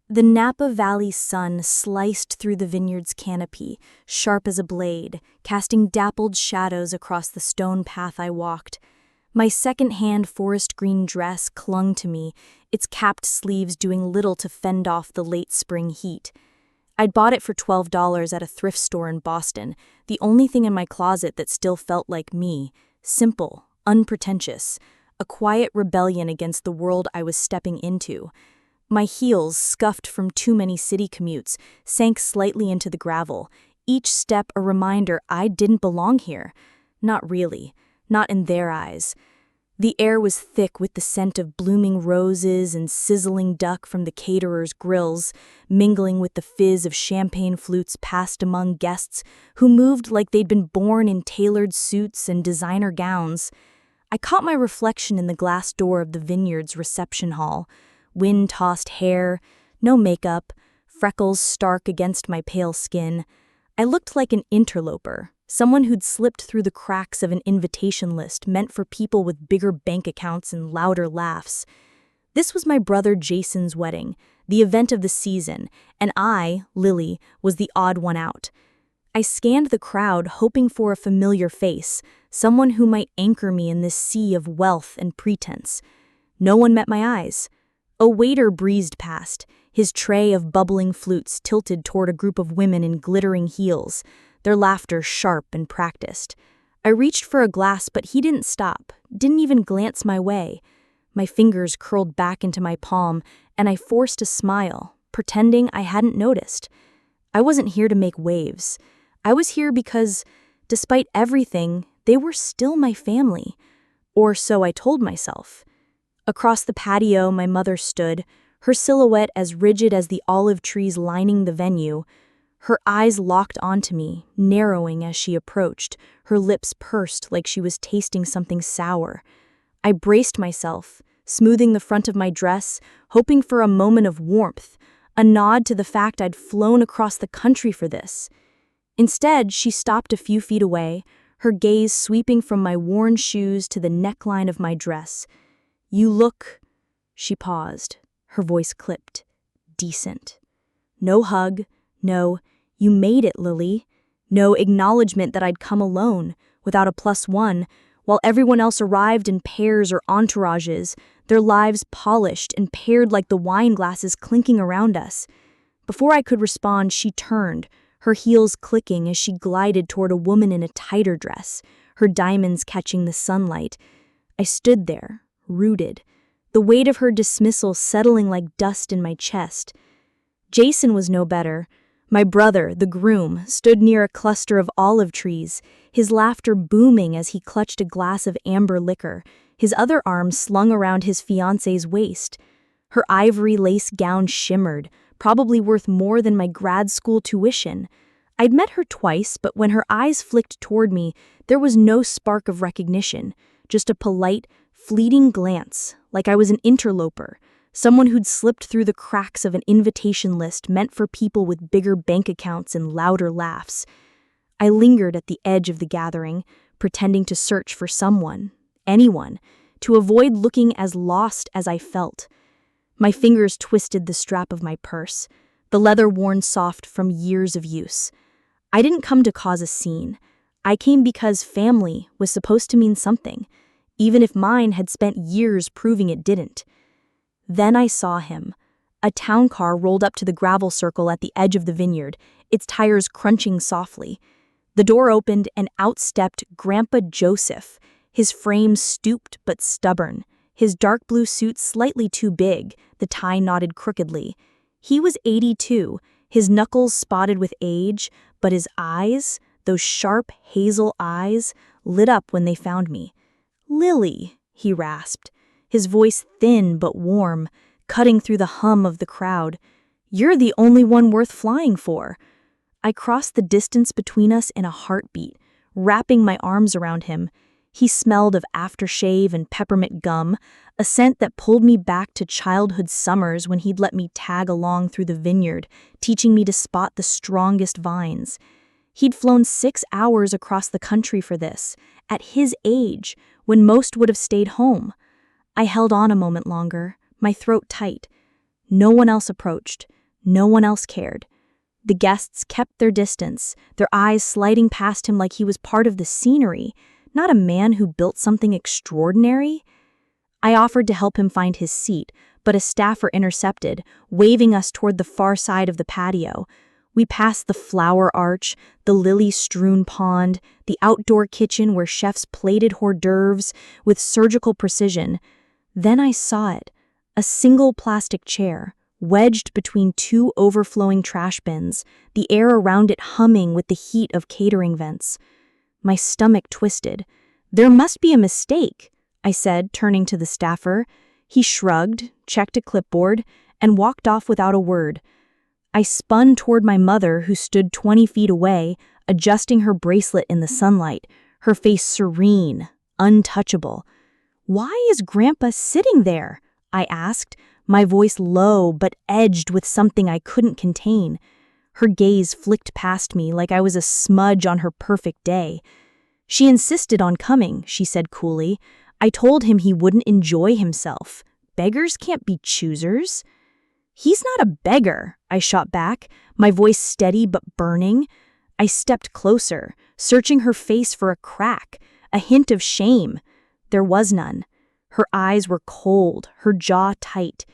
The Napa Valley sun sliced through the vineyard's canopy, sharp as a blade, casting dappled shadows across the stone path I walked. My second-hand forest green dress clung to me, its capped sleeves doing little to fend off the late spring heat. I'd bought it for $12 at a thrift store in Boston, the only thing in my closet that still felt like me, simple, unpretentious, a quiet rebellion against the world I was stepping into. My heels, scuffed from too many city commutes, sank slightly into the gravel, each step a reminder I didn't belong here. Not really, not in their eyes. The air was thick with the scent of blooming roses and sizzling duck from the caterers' grills, mingling with the fizz of champagne flutes passed among guests who moved like they'd been born in tailored suits and designer gowns. I caught my reflection in the glass door of the vineyard's reception hall. Wind-tossed hair, no makeup, freckles stark against my pale skin. I looked like an interloper, someone who'd slipped through the cracks of an invitation list meant for people with bigger bank accounts and louder laughs. This was my brother Jason's wedding, the event of the season, and I, Lily, was the odd one out. I scanned the crowd hoping for a familiar face, someone who might anchor me in this sea of wealth and pretense. No one met my eyes. A waiter breezed past, his tray of bubbling flutes tilted toward a group of women in glittering heels, their laughter sharp and practiced. I reached for a glass, but he didn't stop, didn't even glance my way. My fingers curled back into my palm, and I forced a smile, pretending I hadn't noticed. I wasn't here to make waves. I was here because, despite everything, they were still my family. Or so I told myself. Across the patio, my mother stood, her silhouette as rigid as the olive trees lining the venue. Her eyes locked onto me, narrowing as she approached, her lips pursed like she was tasting something sour. I braced myself, smoothing the front of my dress, hoping for a moment of warmth, a nod to the fact I'd flown across the country for this. Instead, she stopped a few feet away, her gaze sweeping from my worn shoes to the neckline of my dress. "You look," she paused, her voice clipped, "decent." No hug, no, "You made it, Lily." No acknowledgement that I'd come alone, without a +1, while everyone else arrived in pairs or entourages, their lives polished and paired like the wine glasses clinking around us. Before I could respond, she turned, her heels clicking as she glided toward a woman in a tighter dress, her diamonds catching the sunlight. I stood there, rooted, the weight of her dismissal settling like dust in my chest. Jason was no better. My brother, the groom, stood near a cluster of olive trees, his laughter booming as he clutched a glass of amber liquor, his other arm slung around his fiancée's waist. Her ivory lace gown shimmered, probably worth more than my grad school tuition. I'd met her twice, but when her eyes flicked toward me, there was no spark of recognition, just a polite, fleeting glance, like I was an interloper, someone who'd slipped through the cracks of an invitation list meant for people with bigger bank accounts and louder laughs. I lingered at the edge of the gathering, pretending to search for someone, anyone, to avoid looking as lost as I felt. My fingers twisted the strap of my purse, the leather worn soft from years of use. I didn't come to cause a scene. I came because family was supposed to mean something, even if mine had spent years proving it didn't. Then I saw him. A town car rolled up to the gravel circle at the edge of the vineyard, its tires crunching softly. The door opened and out stepped Grandpa Joseph, his frame stooped but stubborn, his dark blue suit slightly too big, the tie knotted crookedly. He was 82, his knuckles spotted with age, but his eyes, those sharp hazel eyes, lit up when they found me. "Lily," he rasped, his voice thin but warm, cutting through the hum of the crowd. "You're the only one worth flying for." I crossed the distance between us in a heartbeat, wrapping my arms around him. He smelled of aftershave and peppermint gum, a scent that pulled me back to childhood summers when he'd let me tag along through the vineyard, teaching me to spot the strongest vines. He'd flown 6 hours across the country for this, at his age, when most would have stayed home. I held on a moment longer, my throat tight. No one else approached. No one else cared. The guests kept their distance, their eyes sliding past him like he was part of the scenery, not a man who built something extraordinary. I offered to help him find his seat, but a staffer intercepted, waving us toward the far side of the patio. We passed the flower arch, the lily-strewn pond, the outdoor kitchen where chefs plated hors d'oeuvres with surgical precision. Then I saw it, a single plastic chair, wedged between two overflowing trash bins, the air around it humming with the heat of catering vents. My stomach twisted. "There must be a mistake," I said, turning to the staffer. He shrugged, checked a clipboard, and walked off without a word. I spun toward my mother, who stood 20 feet away, adjusting her bracelet in the sunlight, her face serene, untouchable. "Why is Grandpa sitting there?" I asked, my voice low but edged with something I couldn't contain. Her gaze flicked past me like I was a smudge on her perfect day. "She insisted on coming," she said coolly. "I told him he wouldn't enjoy himself. Beggars can't be choosers." "He's not a beggar," I shot back, my voice steady but burning. I stepped closer, searching her face for a crack, a hint of shame. There was none. Her eyes were cold, her jaw tight.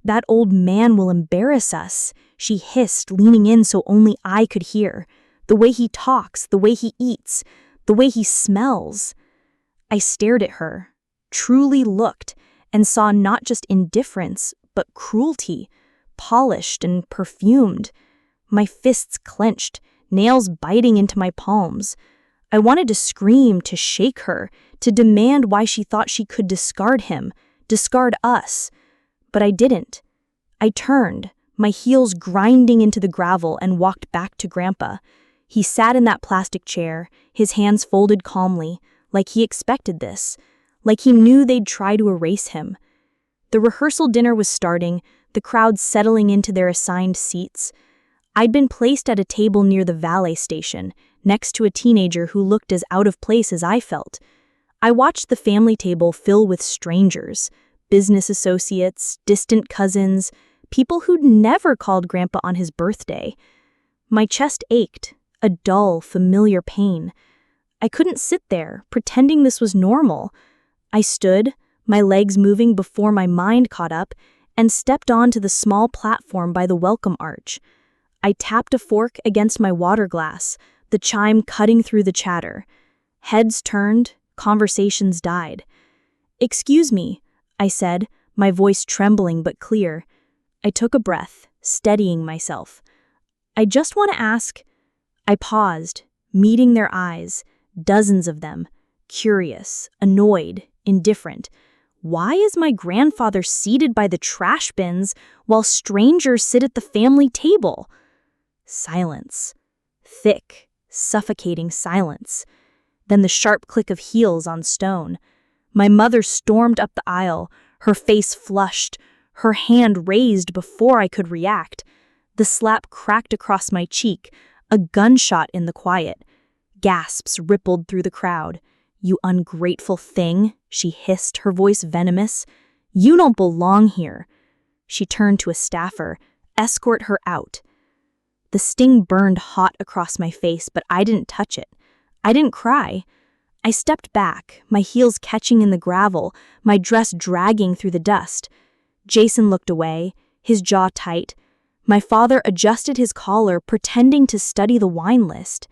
"That old man will embarrass us," she hissed, leaning in so only I could hear. "The way he talks, the way he eats, the way he smells." I stared at her, truly looked, and saw not just indifference, but cruelty, polished and perfumed. My fists clenched, nails biting into my palms. I wanted to scream, to shake her, to demand why she thought she could discard him, discard us. But I didn't. I turned, my heels grinding into the gravel, and walked back to Grandpa. He sat in that plastic chair, his hands folded calmly, like he expected this, like he knew they'd try to erase him. The rehearsal dinner was starting, the crowd settling into their assigned seats. I'd been placed at a table near the valet station, next to a teenager who looked as out of place as I felt. I watched the family table fill with strangers, business associates, distant cousins, people who'd never called Grandpa on his birthday. My chest ached, a dull, familiar pain. I couldn't sit there, pretending this was normal. I stood, my legs moving before my mind caught up, and stepped onto the small platform by the welcome arch. I tapped a fork against my water glass, the chime cutting through the chatter. Heads turned, conversations died. "Excuse me," I said, my voice trembling but clear. I took a breath, steadying myself. "I just want to ask." I paused, meeting their eyes, dozens of them, curious, annoyed, indifferent. "Why is my grandfather seated by the trash bins while strangers sit at the family table?" Silence. Thick, suffocating silence. Then the sharp click of heels on stone. My mother stormed up the aisle, her face flushed, her hand raised before I could react. The slap cracked across my cheek, a gunshot in the quiet. Gasps rippled through the crowd. "You ungrateful thing," she hissed, her voice venomous. "You don't belong here." She turned to a staffer. "Escort her out." The sting burned hot across my face, but I didn't touch it. I didn't cry. I stepped back, my heels catching in the gravel, my dress dragging through the dust. Jason looked away, his jaw tight. My father adjusted his collar, pretending to study the wine list.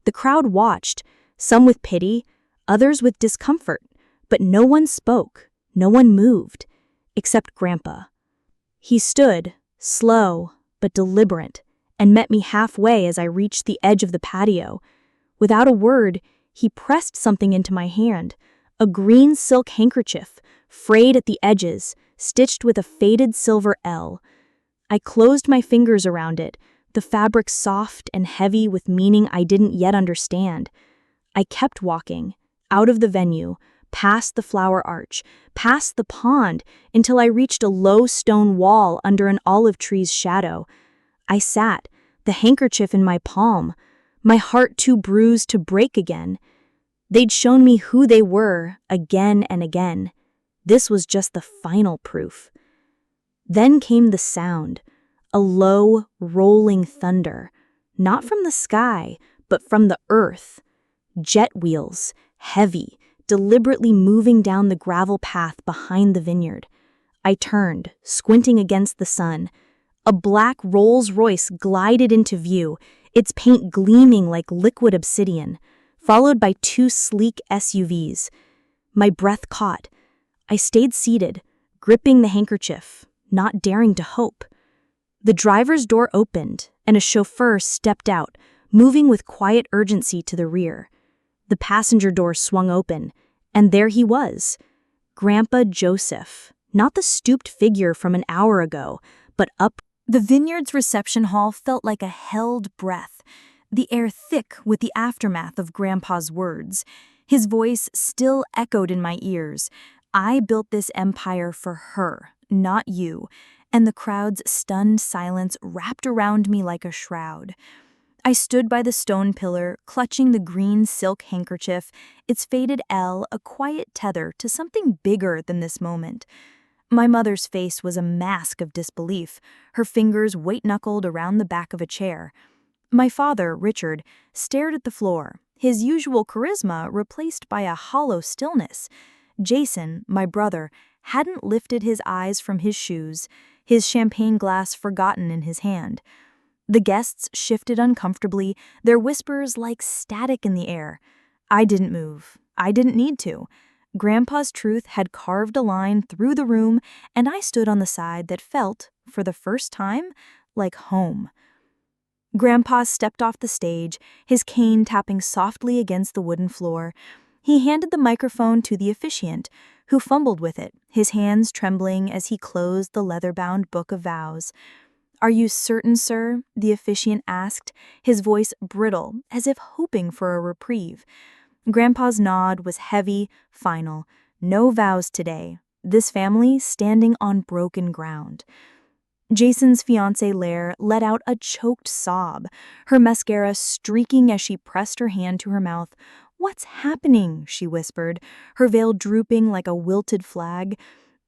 The crowd watched, some with pity, others with discomfort, but no one spoke, no one moved, except Grandpa. He stood, slow but deliberate, and met me halfway as I reached the edge of the patio. Without a word, he pressed something into my hand, a green silk handkerchief, frayed at the edges, stitched with a faded silver L. I closed my fingers around it, the fabric soft and heavy with meaning I didn't yet understand. I kept walking, out of the venue, past the flower arch, past the pond, until I reached a low stone wall under an olive tree's shadow. I sat, the handkerchief in my palm, my heart too bruised to break again. They'd shown me who they were again and again. This was just the final proof. Then came the sound, a low, rolling thunder, not from the sky, but from the earth. Jet wheels, heavy, deliberately moving down the gravel path behind the vineyard. I turned, squinting against the sun. A black Rolls-Royce glided into view, its paint gleaming like liquid obsidian, followed by two sleek SUVs. My breath caught. I stayed seated, gripping the handkerchief, not daring to hope. The driver's door opened, and a chauffeur stepped out, moving with quiet urgency to the rear. The passenger door swung open, and there he was, Grandpa Joseph, not the stooped figure from an hour ago, but up. The vineyard's reception hall felt like a held breath, the air thick with the aftermath of Grandpa's words. His voice still echoed in my ears. I built this empire for her, not you, and the crowd's stunned silence wrapped around me like a shroud. I stood by the stone pillar, clutching the green silk handkerchief, its faded L a quiet tether to something bigger than this moment. My mother's face was a mask of disbelief, her fingers white-knuckled around the back of a chair. My father, Richard, stared at the floor, his usual charisma replaced by a hollow stillness. Jason, my brother, hadn't lifted his eyes from his shoes, his champagne glass forgotten in his hand. The guests shifted uncomfortably, their whispers like static in the air. I didn't move. I didn't need to. Grandpa's truth had carved a line through the room, and I stood on the side that felt, for the first time, like home. Grandpa stepped off the stage, his cane tapping softly against the wooden floor. He handed the microphone to the officiant, who fumbled with it, his hands trembling as he closed the leather-bound book of vows. "Are you certain, sir?" the officiant asked, his voice brittle, as if hoping for a reprieve. Grandpa's nod was heavy, final. No vows today. This family standing on broken ground. Jason's fiancée Lair let out a choked sob, her mascara streaking as she pressed her hand to her mouth. "What's happening?" she whispered, her veil drooping like a wilted flag.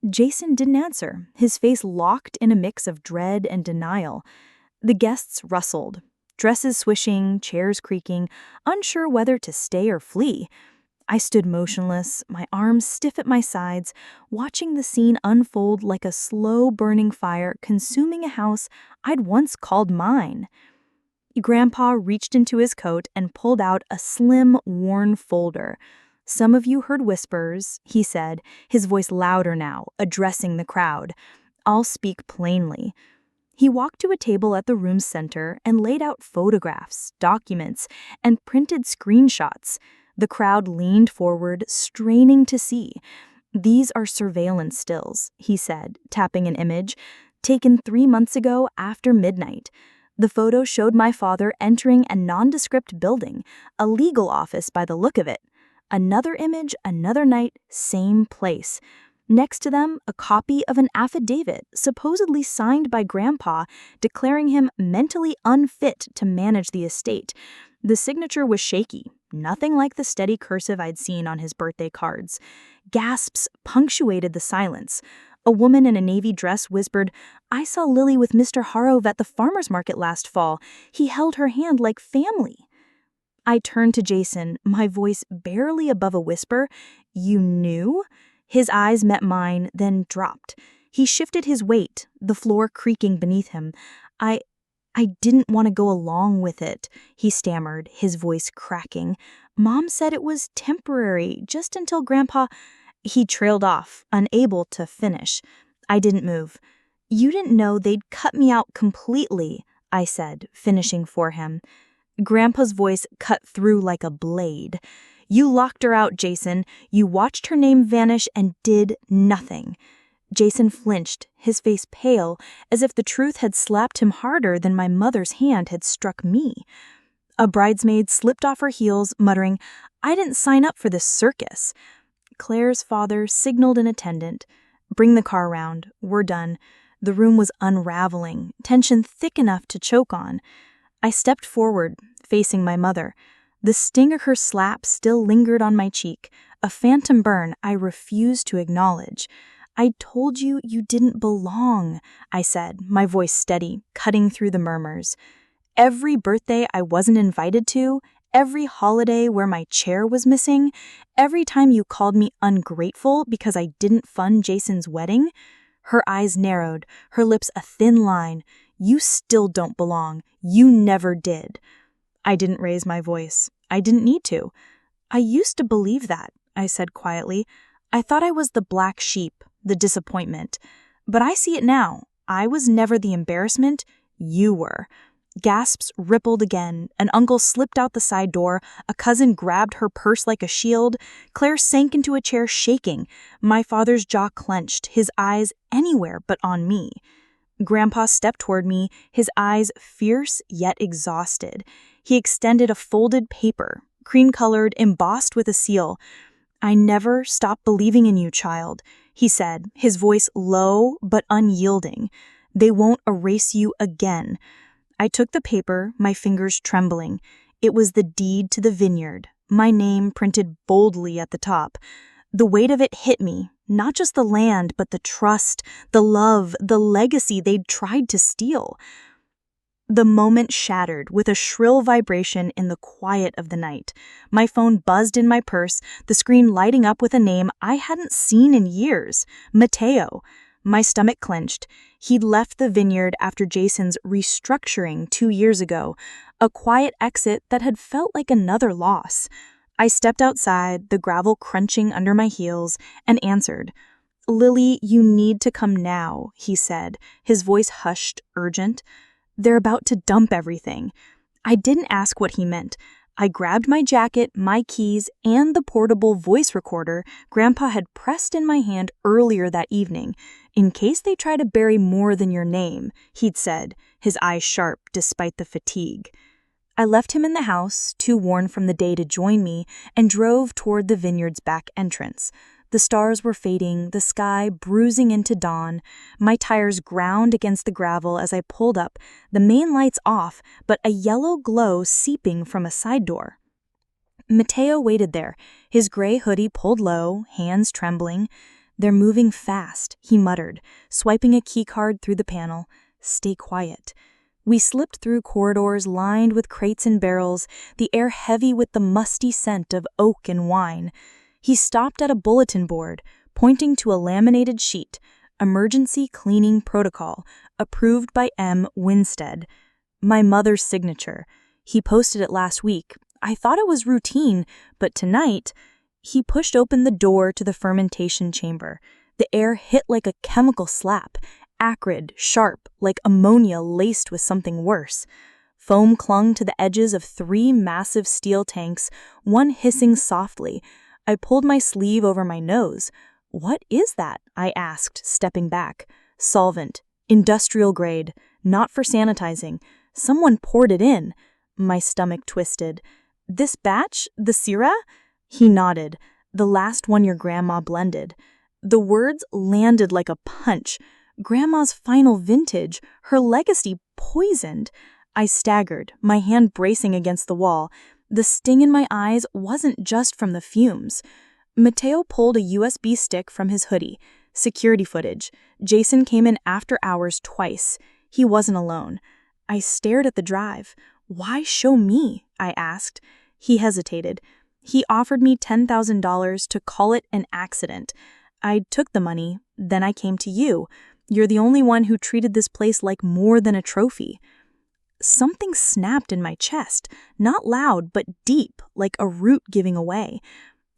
Jason didn't answer, his face locked in a mix of dread and denial. The guests rustled, dresses swishing, chairs creaking, unsure whether to stay or flee. I stood motionless, my arms stiff at my sides, watching the scene unfold like a slow-burning fire consuming a house I'd once called mine. Grandpa reached into his coat and pulled out a slim, worn folder. "Some of you heard whispers," he said, his voice louder now, addressing the crowd. "I'll speak plainly." He walked to a table at the room's center and laid out photographs, documents, and printed screenshots. The crowd leaned forward, straining to see. "These are surveillance stills," he said, tapping an image, "taken 3 months ago after midnight." The photo showed my father entering a nondescript building, a legal office by the look of it. Another image, another night, same place. Next to them, a copy of an affidavit supposedly signed by Grandpa declaring him mentally unfit to manage the estate. The signature was shaky, nothing like the steady cursive I'd seen on his birthday cards. Gasps punctuated the silence. A woman in a navy dress whispered, "I saw Lily with Mr. Harrove at the farmer's market last fall. He held her hand like family." I turned to Jason, my voice barely above a whisper. "You knew?" His eyes met mine, then dropped. He shifted his weight, the floor creaking beneath him. I didn't want to go along with it," he stammered, his voice cracking. "Mom said it was temporary, just until Grandpa—" He trailed off, unable to finish. I didn't move. "You didn't know they'd cut me out completely," I said, finishing for him. Grandpa's voice cut through like a blade. "You locked her out, Jason. You watched her name vanish and did nothing." Jason flinched, his face pale, as if the truth had slapped him harder than my mother's hand had struck me. A bridesmaid slipped off her heels, muttering, "I didn't sign up for this circus." Claire's father signaled an attendant. "Bring the car round. We're done." The room was unraveling, tension thick enough to choke on. I stepped forward, facing my mother. The sting of her slap still lingered on my cheek, a phantom burn I refused to acknowledge. "I told you you didn't belong," I said, my voice steady, cutting through the murmurs. "Every birthday I wasn't invited to, every holiday where my chair was missing, every time you called me ungrateful because I didn't fund Jason's wedding." Her eyes narrowed, her lips a thin line. "You still don't belong. You never did." I didn't raise my voice. I didn't need to. "I used to believe that," I said quietly. "I thought I was the black sheep, the disappointment. But I see it now. I was never the embarrassment. You were." Gasps rippled again. An uncle slipped out the side door. A cousin grabbed her purse like a shield. Claire sank into a chair shaking. My father's jaw clenched, his eyes anywhere but on me. Grandpa stepped toward me, his eyes fierce yet exhausted. He extended a folded paper, cream-colored, embossed with a seal. "I never stopped believing in you, child," he said, his voice low but unyielding. "They won't erase you again." I took the paper, my fingers trembling. It was the deed to the vineyard, my name printed boldly at the top. The weight of it hit me, not just the land, but the trust, the love, the legacy they'd tried to steal. The moment shattered with a shrill vibration in the quiet of the night. My phone buzzed in my purse, the screen lighting up with a name I hadn't seen in years, Mateo. My stomach clenched. He'd left the vineyard after Jason's restructuring 2 years ago, a quiet exit that had felt like another loss. I stepped outside, the gravel crunching under my heels, and answered. "Lily, you need to come now," he said, his voice hushed, urgent. "They're about to dump everything." I didn't ask what he meant. I grabbed my jacket, my keys, and the portable voice recorder Grandpa had pressed in my hand earlier that evening. "In case they try to bury more than your name," he'd said, his eyes sharp despite the fatigue. I left him in the house, too worn from the day to join me, and drove toward the vineyard's back entrance. The stars were fading, the sky bruising into dawn. My tires ground against the gravel as I pulled up, the main lights off, but a yellow glow seeping from a side door. Mateo waited there, his gray hoodie pulled low, hands trembling. "They're moving fast," he muttered, swiping a keycard through the panel. "Stay quiet." We slipped through corridors lined with crates and barrels, the air heavy with the musty scent of oak and wine. He stopped at a bulletin board, pointing to a laminated sheet, "Emergency Cleaning Protocol, approved by M. Winstead." My mother's signature. He posted it last week. I thought it was routine, but tonight, he pushed open the door to the fermentation chamber. The air hit like a chemical slap, acrid, sharp, like ammonia laced with something worse. Foam clung to the edges of 3 massive steel tanks, one hissing softly. I pulled my sleeve over my nose. "What is that?" I asked, stepping back. "Solvent. Industrial grade. Not for sanitizing. Someone poured it in." My stomach twisted. "This batch? The Syrah?" He nodded. "The last one your grandma blended." The words landed like a punch. Grandma's final vintage, her legacy poisoned. I staggered, my hand bracing against the wall. The sting in my eyes wasn't just from the fumes. Mateo pulled a USB stick from his hoodie. Security footage. Jason came in after hours twice. He wasn't alone. I stared at the drive. "Why show me?" I asked. He hesitated. He offered me $10,000 to call it an accident. I took the money, then I came to you. You're the only one who treated this place like more than a trophy. Something snapped in my chest, not loud, but deep, like a root giving away.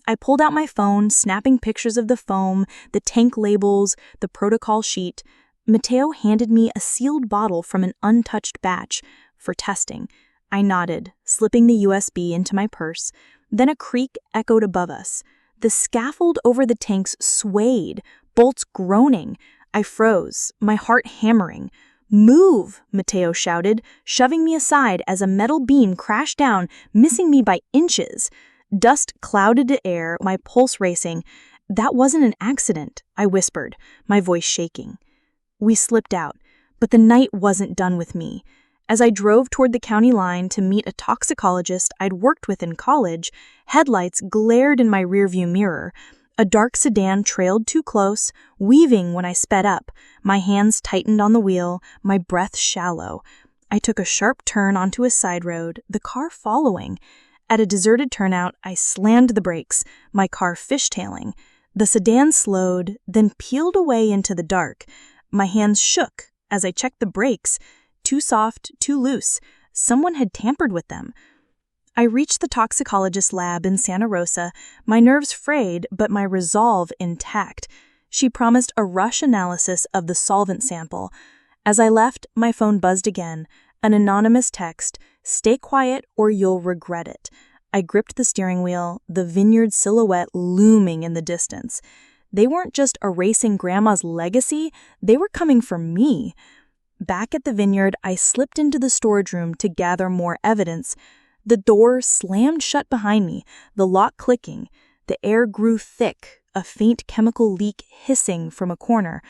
I pulled out my phone, snapping pictures of the foam, the tank labels, the protocol sheet. Mateo handed me a sealed bottle from an untouched batch for testing. I nodded, slipping the USB into my purse. Then a creak echoed above us. The scaffold over the tanks swayed, bolts groaning. I froze, my heart hammering. "Move!" Mateo shouted, shoving me aside as a metal beam crashed down, missing me by inches. Dust clouded the air, my pulse racing. "That wasn't an accident," I whispered, my voice shaking. We slipped out, but the night wasn't done with me. As I drove toward the county line to meet a toxicologist I'd worked with in college, headlights glared in my rearview mirror. A dark sedan trailed too close, weaving when I sped up. My hands tightened on the wheel, my breath shallow. I took a sharp turn onto a side road, the car following. At a deserted turnout, I slammed the brakes, my car fishtailing. The sedan slowed, then peeled away into the dark. My hands shook as I checked the brakes. Too soft, too loose. Someone had tampered with them. I reached the toxicologist's lab in Santa Rosa, my nerves frayed but my resolve intact. She promised a rush analysis of the solvent sample. As I left, my phone buzzed again. An anonymous text, "Stay quiet or you'll regret it." I gripped the steering wheel, the vineyard silhouette looming in the distance. They weren't just erasing Grandma's legacy, they were coming for me. Back at the vineyard, I slipped into the storage room to gather more evidence. The door slammed shut behind me, the lock clicking. The air grew thick, a faint chemical leak hissing from a corner.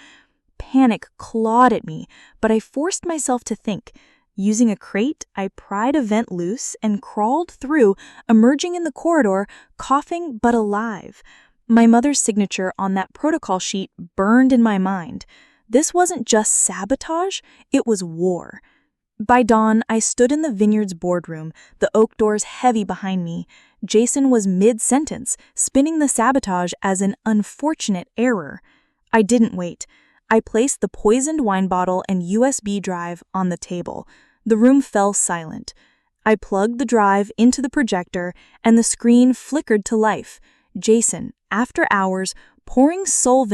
Panic clawed at me, but I forced myself to think. Using a crate, I pried a vent loose and crawled through, emerging in the corridor, coughing but alive. My mother's signature on that protocol sheet burned in my mind. This wasn't just sabotage, it was war. By dawn, I stood in the vineyard's boardroom, the oak doors heavy behind me. Jason was mid-sentence, spinning the sabotage as an unfortunate error. I didn't wait. I placed the poisoned wine bottle and USB drive on the table. The room fell silent. I plugged the drive into the projector, and the screen flickered to life. Jason, after hours, pouring solvent